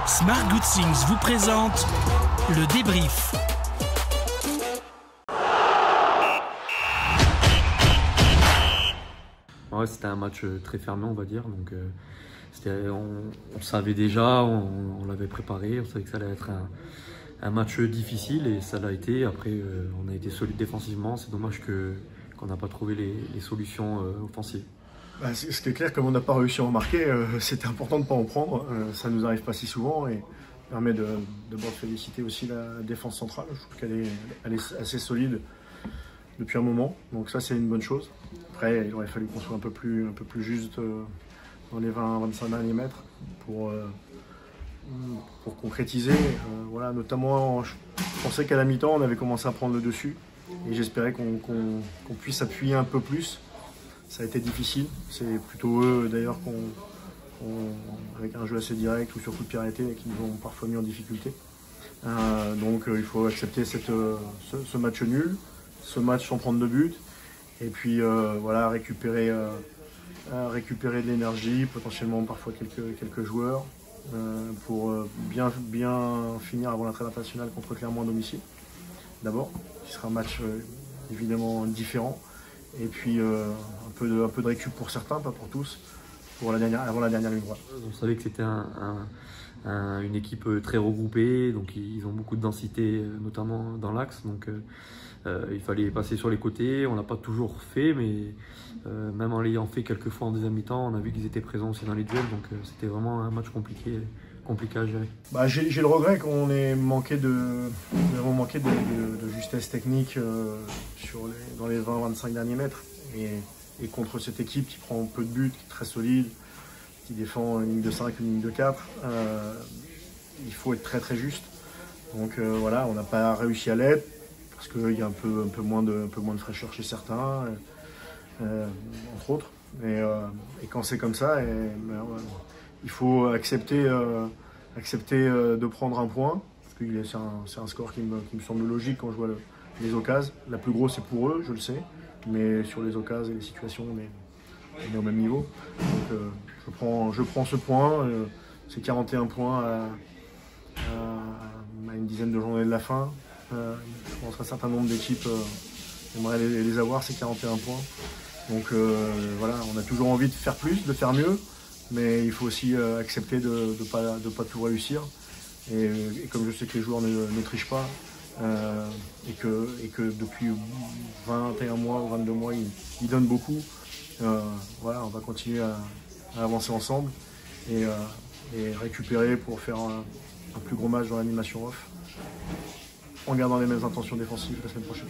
Smart Good Things vous présente le débrief. Ouais, c'était un match très fermé, on va dire. Donc, on savait déjà, on l'avait préparé, on savait que ça allait être un match difficile et ça l'a été. Après, on a été solide défensivement. C'est dommage qu'on n'a pas trouvé les solutions offensives. Ce qui est clair, comme on n'a pas réussi à en marquer, c'était important de ne pas en prendre. Ça ne nous arrive pas si souvent et permet d'abord de féliciter aussi la défense centrale. Je trouve qu'elle est assez solide depuis un moment, donc ça c'est une bonne chose. Après, il aurait fallu qu'on soit un peu plus juste dans les 20-25 derniers mètres pour concrétiser. Voilà, notamment, je pensais qu'à la mi-temps, on avait commencé à prendre le dessus et j'espérais qu'on puisse appuyer un peu plus. Ça a été difficile, c'est plutôt eux d'ailleurs avec un jeu assez direct ou sur coup de pied arrêté qui nous ont parfois mis en difficulté. Donc il faut accepter ce match nul, ce match sans prendre de but, et puis voilà, récupérer de l'énergie, potentiellement parfois quelques joueurs, pour bien finir avant la trêve internationale contre Clermont à domicile, d'abord, qui sera un match évidemment différent. Et puis un peu de récup pour certains, pas pour tous, avant la dernière ligne droite. On savait que c'était une équipe très regroupée, donc ils ont beaucoup de densité, notamment dans l'axe. Donc il fallait passer sur les côtés. On ne l'a pas toujours fait, mais même en l'ayant fait quelques fois en deuxième mi-temps, on a vu qu'ils étaient présents aussi dans les duels. Donc c'était vraiment un match compliqué à gérer. J'ai le regret qu'on ait manqué de justesse technique dans les 20-25 derniers mètres. Et contre cette équipe qui prend peu de buts, qui est très solide, qui défend une ligne de 5, une ligne de 4, il faut être très juste. Donc voilà, on n'a pas réussi à l'être parce qu'il y a un peu moins de fraîcheur chez certains, entre autres. Et quand c'est comme ça, il faut accepter de prendre un point, parce que c'est un score qui me semble logique quand je vois les occasions. La plus grosse c'est pour eux, je le sais, mais sur les occasions et les situations, on est au même niveau. Donc je prends ce point, c'est 41 points à une dizaine de journées de la fin. Je pense qu'un certain nombre d'équipes aimeraient les avoir, ces 41 points. Donc voilà, on a toujours envie de faire plus, de faire mieux, mais il faut aussi accepter de pas tout réussir. Et comme je sais que les joueurs ne trichent pas, et que depuis 21 mois ou 22 mois, ils donnent beaucoup, voilà, on va continuer à avancer ensemble et récupérer pour faire un plus gros match dans l'animation off, en gardant les mêmes intentions défensives la semaine prochaine.